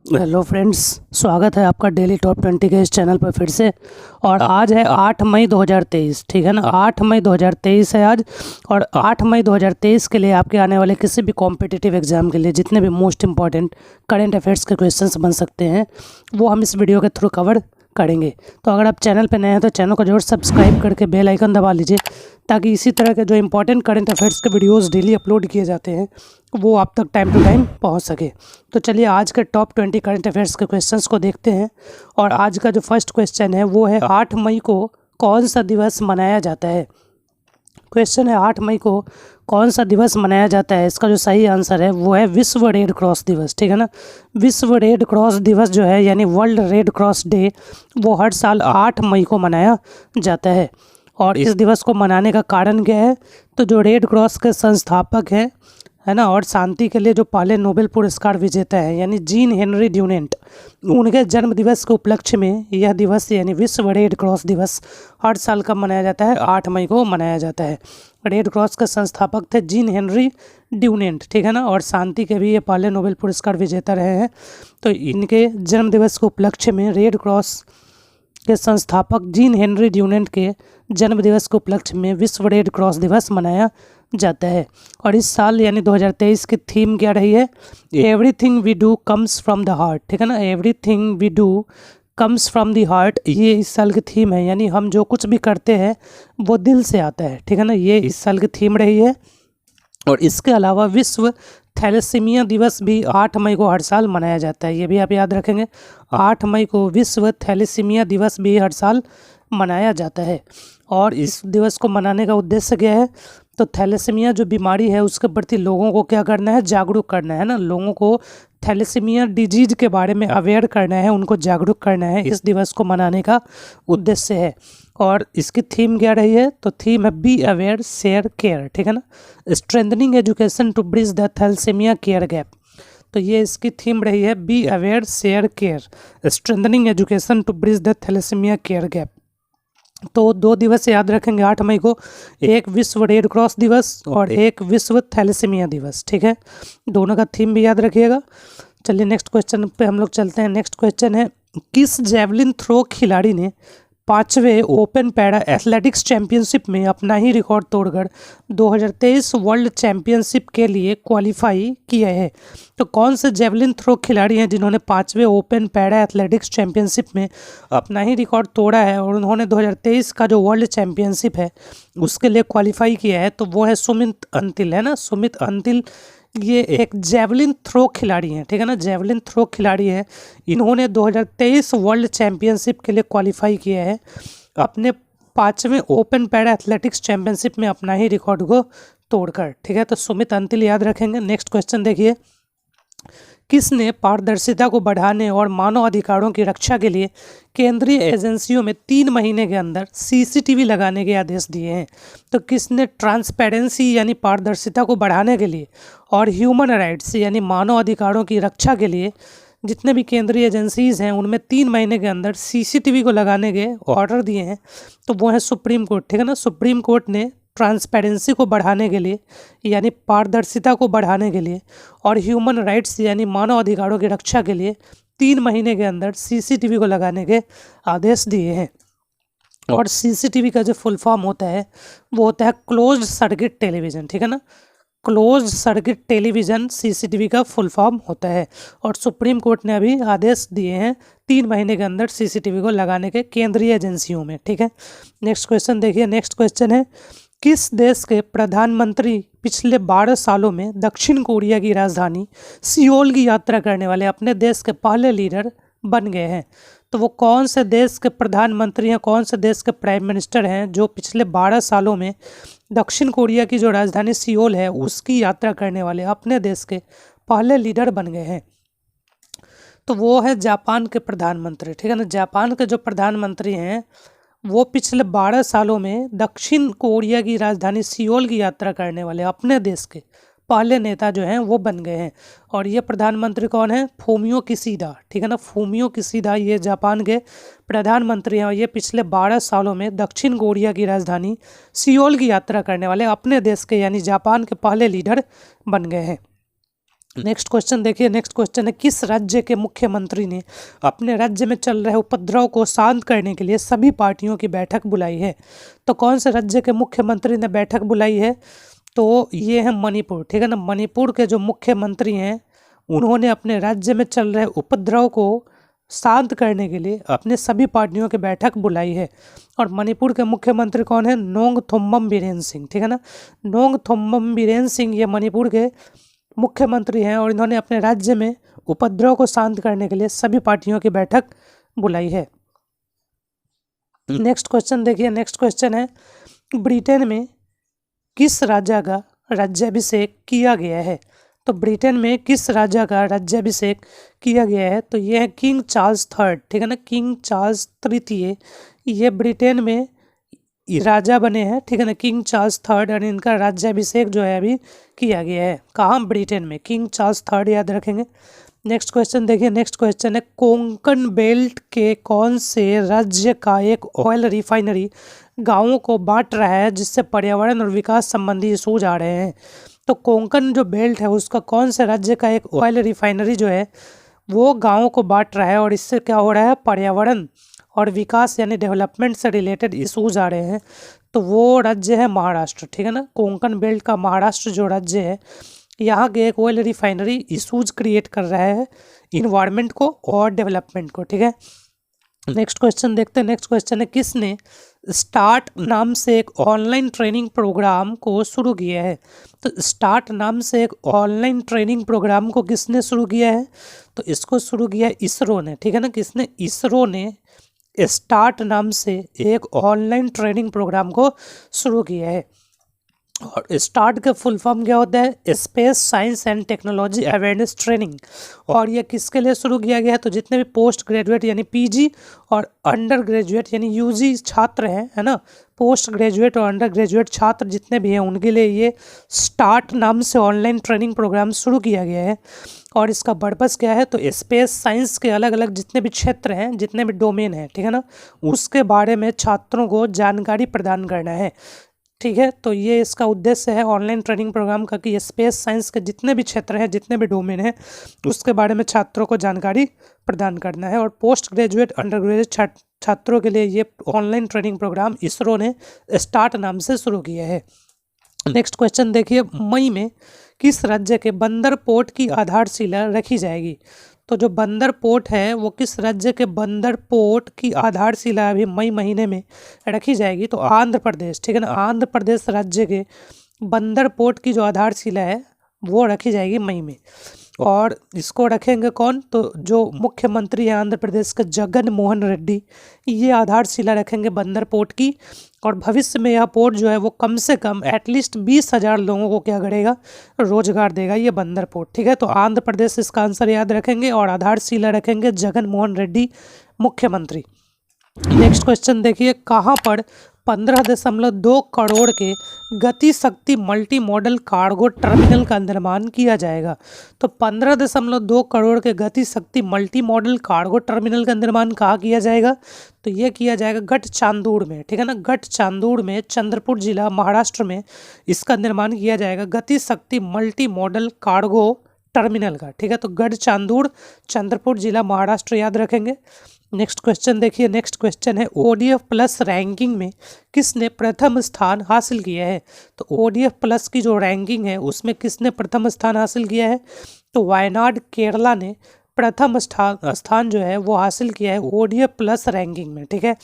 Hello friends, स्वागत है आपका डेली टॉप 20 के इस चैनल पर फिर से। और आज है 8 मई 2023, ठीक है ना। 8 मई 2023 है आज। और 8 मई 2023 के लिए आपके आने वाले किसी भी कॉम्पिटिटिव एग्जाम के लिए जितने भी मोस्ट इंपॉर्टेंट करेंट अफेयर्स के क्वेश्चंस बन सकते हैं वो हम इस वीडियो के थ्रू कवर करेंगे। तो अगर आप चैनल पर नए हैं तो चैनल को जरूर सब्सक्राइब करके बेल आइकन दबा लीजिए, ताकि इसी तरह के जो इंपॉर्टेंट करंट अफेयर्स के वीडियोस डेली अपलोड किए जाते हैं वो आप तक टाइम टू टाइम पहुंच सके। तो चलिए आज के टॉप 20 करंट अफेयर्स के क्वेश्चंस को देखते हैं। और आज का जो फर्स्ट क्वेश्चन है वो है 8 मई को कौन सा दिवस मनाया जाता है। क्वेश्चन है 8 मई को कौन सा दिवस मनाया जाता है। इसका जो सही आंसर है वो है विश्व रेड क्रॉस दिवस, ठीक है ना। विश्व रेड क्रॉस दिवस जो है यानी वर्ल्ड रेड क्रॉस डे, वो हर साल 8 मई को मनाया जाता है। और इस दिवस को मनाने का कारण क्या है, तो जो रेड क्रॉस के संस्थापक हैं, है ना, और शांति के लिए जो पहले नोबेल पुरस्कार विजेता है यानी जीन हेनरी ड्यूनेंट, उनके जन्म दिवस के उपलक्ष्य में यह दिवस यानी विश्व रेड क्रॉस दिवस हर साल कब मनाया जाता है, 8 मई को मनाया जाता है। रेड क्रॉस के संस्थापक थे जीन हेनरी ड्यूनेंट, ठीक है ना, और शांति के भी ये पहले नोबेल पुरस्कार विजेता रहे हैं। तो इनके जन्म दिवस के उपलक्ष्य में रेड क्रॉस के संस्थापक जीन हेनरी ड्यूनेंट के जन्म दिवस के उपलक्ष्य में विश्व रेड क्रॉस दिवस मनाया जाता है। और इस साल यानी 2023 की थीम क्या रही है, everything we do comes from the heart, ठीक है ना। Everything we do comes from the heart, ये इस साल की थीम है, यानी हम जो कुछ भी करते हैं वो दिल से आता है, ठीक है ना। ये इस साल की थीम रही है। और इसके अलावा विश्व थैलेसीमिया दिवस भी 8 मई को हर साल मनाया जाता है, ये भी आप याद रखेंगे। 8 मई को विश्व थैलेसीमिया दिवस भी हर साल मनाया जाता है। और इस दिवस को मनाने का उद्देश्य क्या है, तो थैलेसीमिया जो बीमारी है उसके प्रति लोगों को क्या करना है, जागरूक करना है ना। लोगों को थैलेसीमिया डिजीज के बारे में अवेयर करना है, उनको जागरूक करना है, इस दिवस को मनाने का उद्देश्य है। और इसकी थीम क्या रही है, तो थीम है बी अवेयर शेयर केयर, ठीक है ना। Strengthening education to bridge the thalassemia care gap, तो ये इसकी थीम रही है be aware share care, strengthening education to bridge the thalassemia care gap. तो 2 दिवस याद रखेंगे 8 मई को, एक विश्व रेड क्रॉस दिवस और एक विश्व थैलेसीमिया दिवस, ठीक है। दोनों का थीम भी याद रखिएगा। चलिए नेक्स्ट क्वेश्चन पे हम लोग चलते हैं। नेक्स्ट क्वेश्चन है, किस जेवलिन थ्रो खिलाड़ी ने 5वें ओपन पैरा एथलेटिक्स चैंपियनशिप में अपना ही रिकॉर्ड तोड़कर 2023 वर्ल्ड चैंपियनशिप के लिए क्वालिफाई किया है। तो कौन से जेवलिन थ्रो खिलाड़ी हैं जिन्होंने 5वें ओपन पैरा एथलेटिक्स चैंपियनशिप में अपना ही रिकॉर्ड तोड़ा है और उन्होंने 2023 का जो वर्ल्ड चैंपियनशिप है उसके लिए क्वालिफाई किया है, तो वो है सुमित अंतिल, है ना। सुमित अंतिल ये एक जेवलिन थ्रो खिलाड़ी हैं, ठीक है ना, जेवलिन थ्रो खिलाड़ी हैं। इन्होंने 2023 वर्ल्ड चैंपियनशिप के लिए क्वालिफाई किया है अपने 5वें ओपन पैरा एथलेटिक्स चैंपियनशिप में अपना ही रिकॉर्ड को तोड़कर, ठीक है। तो सुमित अंतिल याद रखेंगे। नेक्स्ट क्वेश्चन देखिए, किसने पारदर्शिता को बढ़ाने और मानव अधिकारों की रक्षा के लिए केंद्रीय एजेंसियों में 3 महीने के अंदर सीसीटीवी लगाने के आदेश दिए हैं। तो किसने ट्रांसपेरेंसी यानी पारदर्शिता को बढ़ाने के लिए और ह्यूमन राइट्स यानी मानव अधिकारों की रक्षा के लिए जितने भी केंद्रीय एजेंसीज हैं उनमें 3 महीने के अंदर सीसीटीवी को लगाने के ऑर्डर दिए हैं, तो वो है सुप्रीम कोर्ट, ठीक है ना। सुप्रीम कोर्ट ने ट्रांसपेरेंसी को बढ़ाने के लिए यानी पारदर्शिता को बढ़ाने के लिए और ह्यूमन राइट्स यानी मानव अधिकारों की रक्षा के लिए 3 महीने के अंदर सीसीटीवी को लगाने के आदेश दिए हैं। और सीसीटीवी का जो फुल फॉर्म होता है वो होता है क्लोज्ड सर्किट टेलीविज़न, ठीक है ना। क्लोज्ड सर्किट टेलीविज़न सीसीटीवी का फुल फॉर्म होता है। और सुप्रीम कोर्ट ने अभी आदेश दिए हैं 3 महीने के अंदर सीसीटीवी को लगाने के केंद्रीय एजेंसियों में, ठीक है। नेक्स्ट क्वेश्चन देखिए। नेक्स्ट क्वेश्चन है, किस देश के प्रधानमंत्री पिछले 12 सालों में दक्षिण कोरिया की राजधानी सियोल की यात्रा करने वाले अपने देश के पहले लीडर बन गए हैं। तो वो कौन से देश के प्रधानमंत्री हैं, कौन से देश के प्राइम मिनिस्टर हैं जो पिछले 12 सालों में दक्षिण कोरिया की जो राजधानी सियोल है उसकी यात्रा करने वाले अपने देश के पहले लीडर बन गए हैं। तो वो है जापान के प्रधानमंत्री, ठीक है ना। जापान के जो प्रधानमंत्री हैं वो पिछले 12 सालों में दक्षिण कोरिया की राजधानी सियोल की यात्रा करने वाले अपने देश के पहले नेता जो हैं वो बन गए हैं। और ये प्रधानमंत्री कौन है, फूमियो किशिदा, ठीक है ना। फूमियो किशिदा ये जापान के प्रधानमंत्री हैं और ये पिछले 12 सालों में दक्षिण कोरिया की राजधानी सियोल की यात्रा करने वाले अपने देश के यानी जापान के पहले लीडर बन गए हैं। नेक्स्ट क्वेश्चन देखिए, नेक्स्ट क्वेश्चन है किस राज्य के मुख्यमंत्री ने अपने राज्य में चल रहे उपद्रव को शांत करने के लिए सभी पार्टियों की बैठक बुलाई है। तो कौन से राज्य के मुख्यमंत्री ने बैठक बुलाई है? तो ये है मणिपुर, ठीक है ना। मणिपुर के जो मुख्यमंत्री हैं उन्होंने अपने राज्य में चल रहे उपद्रव को शांत करने के लिए अपने सभी पार्टियों की बैठक बुलाई है। और मणिपुर के मुख्यमंत्री कौन है? नोंगथोम्बम बीरेन सिंह, ठीक है ना। नोंगथोम्बम बीरेन सिंह ये मणिपुर के मुख्यमंत्री हैं और इन्होंने अपने राज्य में उपद्रव को शांत करने के लिए सभी पार्टियों की बैठक बुलाई है। नेक्स्ट क्वेश्चन देखिए, नेक्स्ट क्वेश्चन है ब्रिटेन में किस राजा का राज्याभिषेक किया गया है? तो ब्रिटेन में किस राजा का राज्याभिषेक किया गया है? तो ये है किंग चार्ल्स थर्ड, ठीक है ना। किंग चार्ल्स तृतीय ये ब्रिटेन में राजा बने हैं, ठीक है ना, किंग चार्ल्स थर्ड। और इनका राज्याभिषेक जो है अभी किया गया है। कहाँ? ब्रिटेन में। किंग चार्ल्स थर्ड याद रखेंगे। नेक्स्ट क्वेश्चन देखिए, नेक्स्ट क्वेश्चन है कोंकण बेल्ट के कौन से राज्य का एक ऑयल रिफाइनरी गांवों को बांट रहा है जिससे पर्यावरण और विकास संबंधी इशूज आ रहे हैं? तो कोंकण जो बेल्ट है उसका कौन से राज्य का एक ऑयल रिफाइनरी जो है वो गांवों को बांट रहा है और इससे क्या हो रहा है? पर्यावरण और विकास यानी डेवलपमेंट से रिलेटेड इशूज आ रहे हैं। तो वो राज्य है महाराष्ट्र, ठीक है ना। कोंकण बेल्ट का महाराष्ट्र जो राज्य है यहाँ के एक ऑयल रिफाइनरी इशूज क्रिएट कर रहा है इन्वायरमेंट को और डेवलपमेंट को, ठीक है। नेक्स्ट क्वेश्चन देखते हैं। नेक्स्ट क्वेश्चन है किसने स्टार्ट नाम से एक ऑनलाइन ट्रेनिंग प्रोग्राम को शुरू किया है? तो स्टार्ट नाम से एक ऑनलाइन ट्रेनिंग प्रोग्राम को किसने शुरू किया है? तो इसको शुरू किया इसरो ने, ठीक है ना। किसने? इसरो ने स्टार्ट नाम से एक ऑनलाइन ट्रेनिंग प्रोग्राम को शुरू किया है। और स्टार्ट का फुल फॉर्म क्या होता है? Space science and technology awareness training. और ये किसके लिए शुरू किया गया है? तो जितने भी पोस्ट ग्रेजुएट यानी पीजी और अंडर ग्रेजुएट यानी यूजी छात्र हैं, है ना, पोस्ट ग्रेजुएट और अंडर ग्रेजुएट छात्र जितने भी हैं उनके लिए ये स्टार्ट नाम से ऑनलाइन ट्रेनिंग प्रोग्राम शुरू किया गया है। और इसका पर्पस क्या है? तो स्पेस साइंस के अलग अलग जितने भी क्षेत्र हैं, जितने भी डोमेन हैं, ठीक है ना, उसके बारे में छात्रों को जानकारी प्रदान करना है, ठीक है। तो ये इसका उद्देश्य है ऑनलाइन ट्रेनिंग प्रोग्राम का कि स्पेस साइंस के जितने भी क्षेत्र हैं, जितने भी डोमेन हैं, उसके बारे में छात्रों को जानकारी प्रदान करना है। और पोस्ट ग्रेजुएट अंडर ग्रेजुएट छात्रों के लिए ये ऑनलाइन ट्रेनिंग प्रोग्राम इसरो ने स्टार्ट नाम से शुरू किया है। नेक्स्ट क्वेश्चन देखिए, मई में किस राज्य के बंदर पोर्ट की आधारशिला रखी जाएगी? तो जो बंदर पोर्ट है वो किस राज्य के बंदर पोर्ट की आधारशिला अभी मई महीने में रखी जाएगी? तो आंध्र प्रदेश, ठीक है ना। आंध्र प्रदेश राज्य के बंदर पोर्ट की जो आधारशिला है वो रखी जाएगी मई में। और इसको रखेंगे कौन? तो जो मुख्यमंत्री है आंध्र प्रदेश के जगन मोहन रेड्डी, ये आधारशिला रखेंगे बंदर पोर्ट की। और भविष्य में यह पोर्ट जो है वो कम से कम एटलीस्ट 20,000 लोगों को क्या करेगा? रोजगार देगा ये बंदर पोर्ट, ठीक है। तो आंध्र प्रदेश इसका आंसर याद रखेंगे और आधारशिला रखेंगे जगन मोहन रेड्डी मुख्यमंत्री। नेक्स्ट क्वेश्चन देखिए, कहाँ पर 15.2 करोड़ के गति शक्ति मल्टी मॉडल कार्गो टर्मिनल का निर्माण किया जाएगा? तो 15.2 करोड़ के गति शक्ति मल्टी मॉडल कार्गो टर्मिनल का निर्माण कहाँ किया जाएगा? तो ये किया जाएगा गढ़चांदूड़ में, ठीक है ना। गढ़चांदूड़ में, चंद्रपुर जिला महाराष्ट्र में इसका निर्माण किया जाएगा गति शक्ति मल्टी मॉडल कार्गो टर्मिनल का, ठीक है। तो गढ़चांदूड़, चंद्रपुर जिला महाराष्ट्र याद रखेंगे। नेक्स्ट क्वेश्चन देखिए, नेक्स्ट क्वेश्चन है ODF प्लस रैंकिंग में किसने प्रथम स्थान हासिल किया है? तो ODF प्लस की जो रैंकिंग है उसमें किसने प्रथम स्थान हासिल किया है? तो वायनाड केरला ने प्रथम स्थान जो है वो हासिल किया है ODF प्लस रैंकिंग में, ठीक है।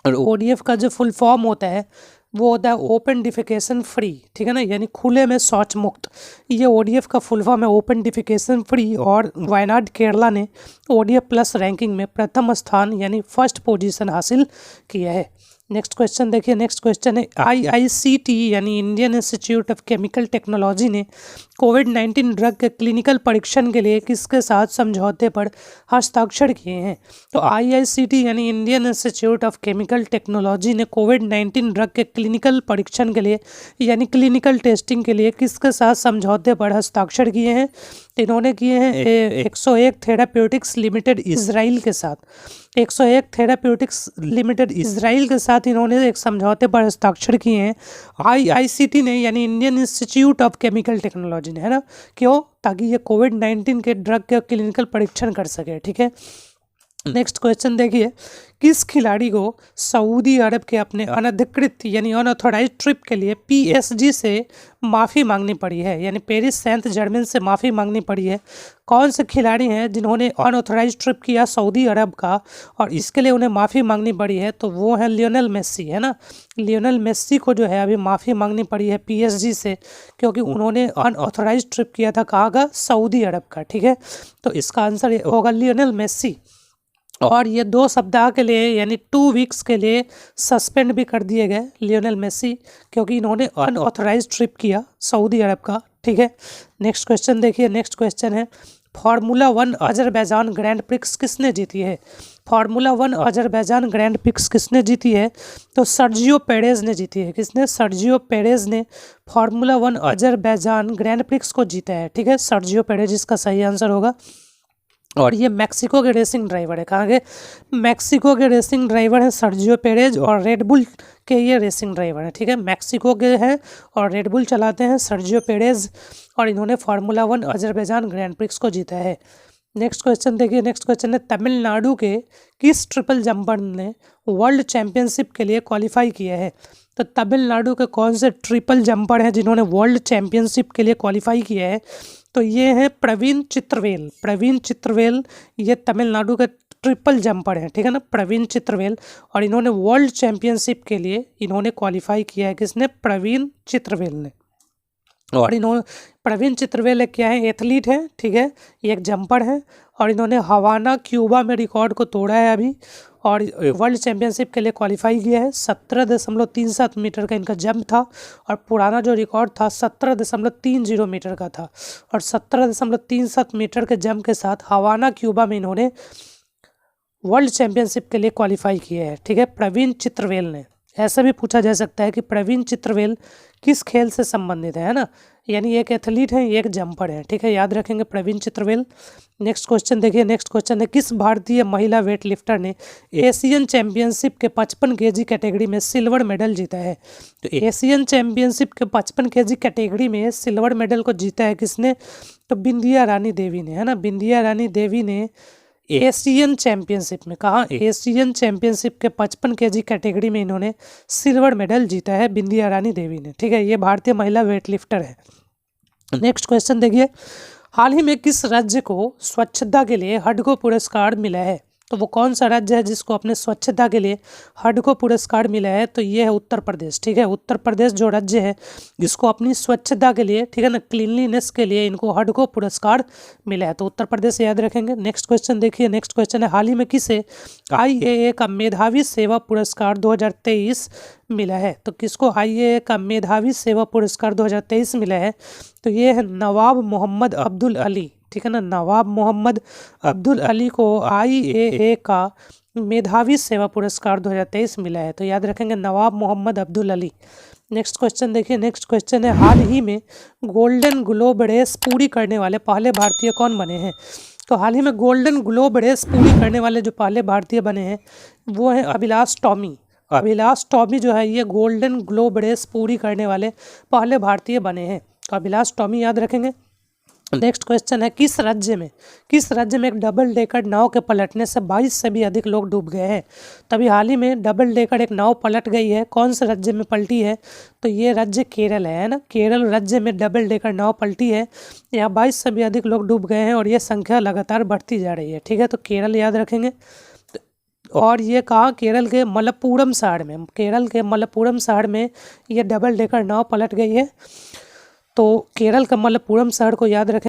और ODF का जो फुल फॉर्म होता है वो होता है ओपन डिफिकेशन फ्री, ठीक है ना, यानी खुले में शौच मुक्त। ये ODF का फुल फॉर्म है ओपन डिफिकेशन फ्री। और वायनाड केरला ने ODF प्लस रैंकिंग में प्रथम स्थान यानी फर्स्ट पोजीशन हासिल किया है। नेक्स्ट क्वेश्चन देखिए, नेक्स्ट क्वेश्चन है IICT यानी Indian institute of chemical technology ने कोविड-19 ड्रग के क्लिनिकल परीक्षण के लिए किसके साथ समझौते पर हस्ताक्षर किए हैं? तो IICT यानी Indian institute of chemical technology ने कोविड-19 ड्रग के क्लिनिकल परीक्षण के लिए यानी क्लिनिकल टेस्टिंग के लिए किसके साथ समझौते पर हस्ताक्षर किए हैं? इन्होंने किए हैं 101 थेराप्यूटिक्स लिमिटेड इजराइल के साथ। 101 थेराप्यूटिक्स लिमिटेड इजराइल के साथ इन्होंने एक समझौते पर हस्ताक्षर किए हैं IICT ने यानी Indian institute of chemical technology. Imagine, है ना। क्यों? ताकि ये कोविड-19 के ड्रग के क्लिनिकल परीक्षण कर सके, ठीक है। नेक्स्ट क्वेश्चन देखिए, किस खिलाड़ी को सऊदी अरब के अपने अनधिकृत यानी अनऑथोराइज ट्रिप के लिए PSG से माफ़ी मांगनी पड़ी है, यानी पेरिस सेंट जर्मेन से माफ़ी मांगनी पड़ी है? कौन से खिलाड़ी हैं जिन्होंने अनऑथोराइज ट्रिप किया सऊदी अरब का और इसके लिए उन्हें माफ़ी मांगनी पड़ी है? तो वो है लियोनेल मेस्सी, है ना। लियोनेल मेस्सी को जो है अभी माफ़ी मांगनी पड़ी है PSG से, क्योंकि उन्होंने अनऑथोराइज ट्रिप किया था कहाँ का? सऊदी अरब का, ठीक है। तो इसका आंसर होगा लियोनेल मेस्सी। और ये 2 सप्ताह के लिए यानी 2 वीक्स के लिए सस्पेंड भी कर दिए गए लियोनेल मेस्सी, क्योंकि इन्होंने अनऑथराइज ट्रिप किया सऊदी अरब का, ठीक है। नेक्स्ट क्वेश्चन देखिए, नेक्स्ट क्वेश्चन है, फार्मूला 1 अजरबैजान ग्रैंड प्रिक्स किसने जीती है? फार्मूला 1 अजरबैजान ग्रैंड प्रिक्स किसने जीती है? तो सर्जियो पेरेज ने जीती है। किसने? सर्जियो पेरेज ने फार्मूला 1 अजरबैजान ग्रैंड प्रिक्स को जीता है, ठीक है। सर्जियो पेरेज इसका सही आंसर होगा। और ये मैक्सिको के रेसिंग ड्राइवर है। कहाँ के? मैक्सिको के रेसिंग ड्राइवर हैं सर्जियो पेरेज, और रेडबुल के ये रेसिंग ड्राइवर हैं, ठीक है। मैक्सिको के हैं और रेडबुल चलाते हैं सर्जियो पेरेज, और इन्होंने फार्मूला 1 अजरबैजान ग्रैंड प्रिक्स को जीता है। नेक्स्ट क्वेश्चन देखिए, नेक्स्ट क्वेश्चन है, तमिलनाडु के किस ट्रिपल जंपर ने वर्ल्ड चैंपियनशिप के लिए क्वालिफाई किया है? तो तमिलनाडु के कौन से ट्रिपल जंपर हैं जिन्होंने वर्ल्ड चैंपियनशिप के लिए क्वालिफाई किया है? तो ये हैं प्रवीण चित्रवेल। प्रवीण चित्रवेल ये तमिलनाडु के ट्रिपल जंपर हैं, ठीक है ना, प्रवीण चित्रवेल, और इन्होंने वर्ल्ड चैंपियनशिप के लिए इन्होंने क्वालिफाई किया है। किसने? प्रवीण चित्रवेल ने। और इन्होंने प्रवीण चित्रवेल एक क्या है? एथलीट है, ठीक है, ये एक जंपर है, और इन्होंने हवाना क्यूबा में रिकॉर्ड को तोड़ा है अभी, और वर्ल्ड चैंपियनशिप के लिए क्वालिफाई किया है। 17.37 मीटर का इनका जंप था, और पुराना जो रिकॉर्ड था 17.30 मीटर का था, और 17.37 मीटर के जंप के साथ हवाना क्यूबा में इन्होंने वर्ल्ड चैंपियनशिप के लिए क्वालिफाई किया है, ठीक है, प्रवीण चित्रवेल ने। ऐसा भी पूछा जा सकता है कि प्रवीण चित्रवेल किस खेल से संबंधित है ना, यानी एक एथलीट है, एक जंपर है, ठीक है, याद रखेंगे प्रवीण चित्रवेल। नेक्स्ट क्वेश्चन देखिए, नेक्स्ट क्वेश्चन है, किस भारतीय महिला वेट लिफ्टर ने एशियन चैंपियनशिप के 55 kg कैटेगरी में सिल्वर मेडल जीता है? तो एशियन चैंपियनशिप के 55 kg कैटेगरी में सिल्वर मेडल को जीता है किसने? तो बिंदिया रानी देवी ने, है ना। बिंदिया रानी देवी ने एशियन चैंपियनशिप में, कहा? एशियन चैंपियनशिप के 55 kg कैटेगरी में इन्होंने सिल्वर मेडल जीता है बिंदिया रानी देवी ने, ठीक है। ये भारतीय महिला वेट लिफ्टर है। नेक्स्ट क्वेश्चन देखिए, हाल ही में किस राज्य को स्वच्छता के लिए हडको पुरस्कार मिला है? तो वो कौन सा राज्य है जिसको अपने स्वच्छता के लिए हडको पुरस्कार मिला है? तो ये है उत्तर प्रदेश, ठीक है। उत्तर प्रदेश जो राज्य है जिसको अपनी स्वच्छता के लिए, ठीक है ना, क्लीनलीनेस के लिए इनको हडको पुरस्कार मिला है, तो उत्तर प्रदेश याद रखेंगे। नेक्स्ट क्वेश्चन देखिए, नेक्स्ट क्वेश्चन है, हाल ही में किसे IAA का मेधावी सेवा पुरस्कार 2023 मिला है? तो किसको IAA का मेधावी सेवा पुरस्कार 2023 मिला है? तो ये है नवाब मोहम्मद अब्दुल अली, ठीक है ना। नवाब मोहम्मद अब्दुल अली को IAA का मेधावी सेवा पुरस्कार 2023 मिला है, तो याद रखेंगे नवाब मोहम्मद अब्दुल अली। नेक्स्ट क्वेश्चन देखिए, नेक्स्ट क्वेश्चन है, हाल ही में गोल्डन ग्लोब रेस पूरी करने वाले पहले भारतीय कौन बने हैं? तो हाल ही में गोल्डन ग्लोब रेस पूरी करने वाले जो पहले भारतीय बने हैं वो हैं अभिलाष टॉमी। अभिलाष टॉमी जो है ये गोल्डन ग्लोब रेस पूरी करने वाले पहले भारतीय बने हैं, तो अभिलाष टॉमी याद रखेंगे। नेक्स्ट क्वेश्चन है, किस राज्य में एक डबल डेकर नाव के पलटने से 22 से भी अधिक लोग डूब गए हैं? तभी हाल ही में डबल डेकर एक नाव पलट गई है, कौन से राज्य में पलटी है? तो ये राज्य केरल है ना। केरल राज्य में डबल डेकर नाव पलटी है, यहाँ 22 से भी अधिक लोग डूब गए हैं, और ये संख्या लगातार बढ़ती जा रही है, ठीक है, तो केरल याद रखेंगे। और ये कहाँ? केरल के मलप्पुरम शहर में, केरल के मलप्पुरम शहर में ये डबल डेकर नाव पलट गई है, तो केरल का मलप्पुरम शहर को याद रखें।